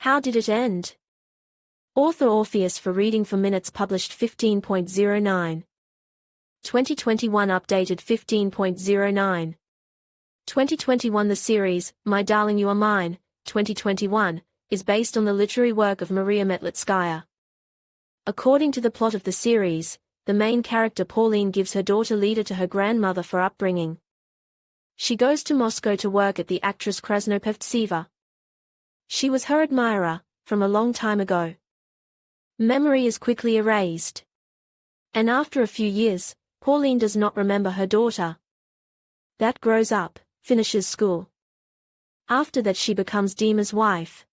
How did it end? Author Orpheus for Reading for Minutes published 15.09. 2021 updated 15.09. 2021 The series, My Darling You Mine, 2021, is based on the literary work of Maria Metlitskaya. According to the plot of the series, the main character Pauline gives her daughter Lida to her grandmother for upbringing. She goes to Moscow to work at the actress Krasnopevtseva. She was her admirer, from a long time ago. Memory is quickly erased. And after a few years, Pauline does not remember her daughter. That grows up, finishes school. After that she becomes Dima's wife.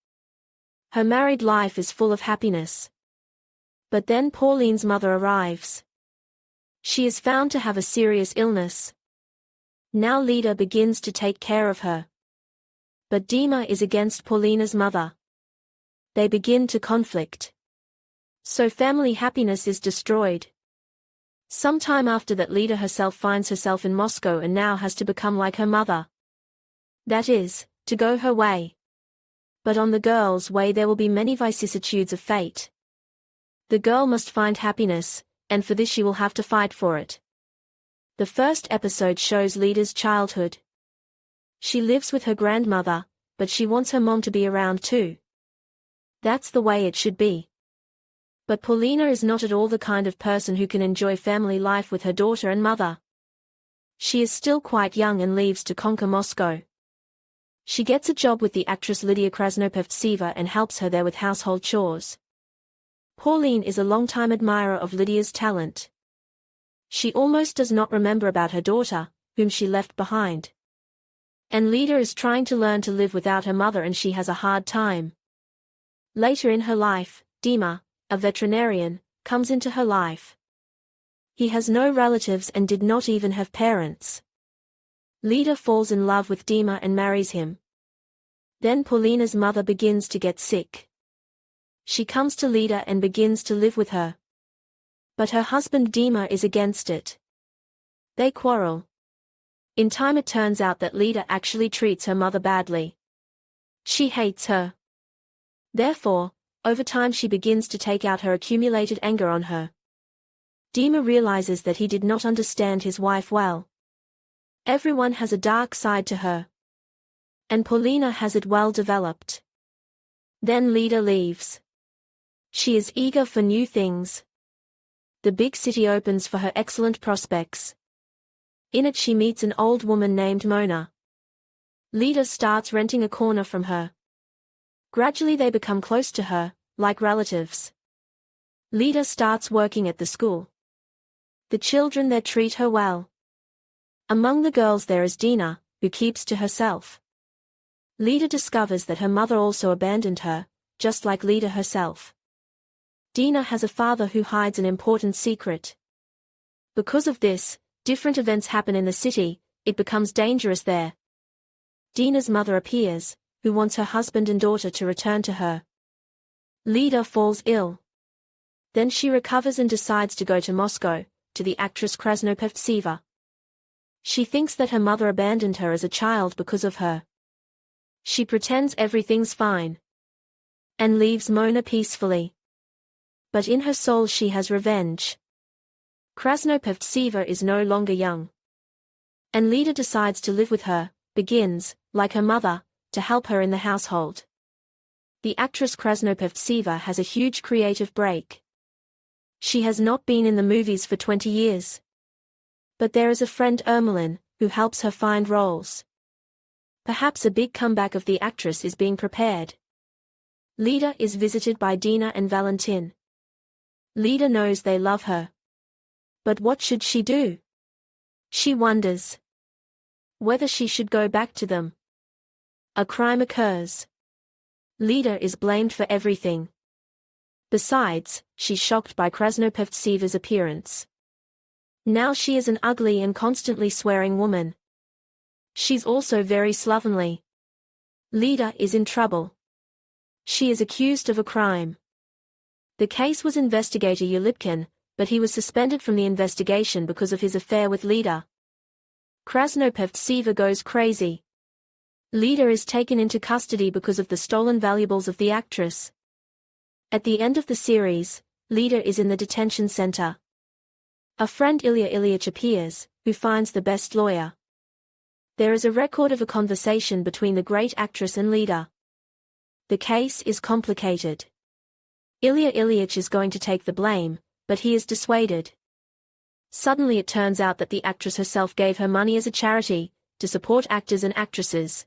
Her married life is full of happiness. But then Pauline's mother arrives. She is found to have a serious illness. Now Lida begins to take care of her. But Dima is against Paulina's mother. They begin to conflict. So family happiness is destroyed. Sometime after that Lida herself finds herself in Moscow and now has to become like her mother. That is, to go her way. But on the girl's way there will be many vicissitudes of fate. The girl must find happiness, and for this she will have to fight for it. The first episode shows Lida's childhood. She lives with her grandmother, but she wants her mom to be around too. That's the way it should be. But Paulina is not at all the kind of person who can enjoy family life with her daughter and mother. She is still quite young and leaves to conquer Moscow. She gets a job with the actress Lydia Krasnopevtseva and helps her there with household chores. Pauline is a long-time admirer of Lydia's talent. She almost does not remember about her daughter, whom she left behind. And Lida is trying to learn to live without her mother and she has a hard time. Later in her life, Dima, a veterinarian, comes into her life. He has no relatives and did not even have parents. Lida falls in love with Dima and marries him. Then Paulina's mother begins to get sick. She comes to Lida and begins to live with her. But her husband Dima is against it. They quarrel. In time it turns out that Lida actually treats her mother badly. She hates her. Therefore, over time she begins to take out her accumulated anger on her. Dima realizes that he did not understand his wife well. Everyone has a dark side to her. And Paulina has it well developed. Then Lida leaves. She is eager for new things. The big city opens for her excellent prospects. In it she meets an old woman named Mona. Lida starts renting a corner from her. Gradually they become close to her, like relatives. Lida starts working at the school. The children there treat her well. Among the girls there is Dina, who keeps to herself. Lida discovers that her mother also abandoned her, just like Lida herself. Dina has a father who hides an important secret. Because of this, different events happen in the city, it becomes dangerous there. Dina's mother appears, who wants her husband and daughter to return to her. Lida falls ill. Then she recovers and decides to go to Moscow, to the actress Krasnopevtseva. She thinks that her mother abandoned her as a child because of her. She pretends everything's fine. And leaves Mona peacefully. But in her soul she has revenge. Krasnopevtseva is no longer young. And Lida decides to live with her, begins, like her mother, to help her in the household. The actress Krasnopevtseva has a huge creative break. She has not been in the movies for 20 years. But there is a friend Ermelin, who helps her find roles. Perhaps a big comeback of the actress is being prepared. Lida is visited by Dina and Valentin. Lida knows they love her. But what should she do? She wonders whether she should go back to them. A crime occurs. Lida is blamed for everything. Besides, she's shocked by Krasnopevtseva's appearance. Now she is an ugly and constantly swearing woman. She's also very slovenly. Lida is in trouble. She is accused of a crime. The case was investigator Ulipkin, but he was suspended from the investigation because of his affair with Lida. Krasnopevtseva goes crazy. Lida is taken into custody because of the stolen valuables of the actress. At the end of the series, Lida is in the detention center. A friend Ilya Ilyich appears, who finds the best lawyer. There is a record of a conversation between the great actress and Lida. The case is complicated. Ilya Ilyich is going to take the blame, but he is dissuaded. Suddenly it turns out that the actress herself gave her money as a charity, to support actors and actresses.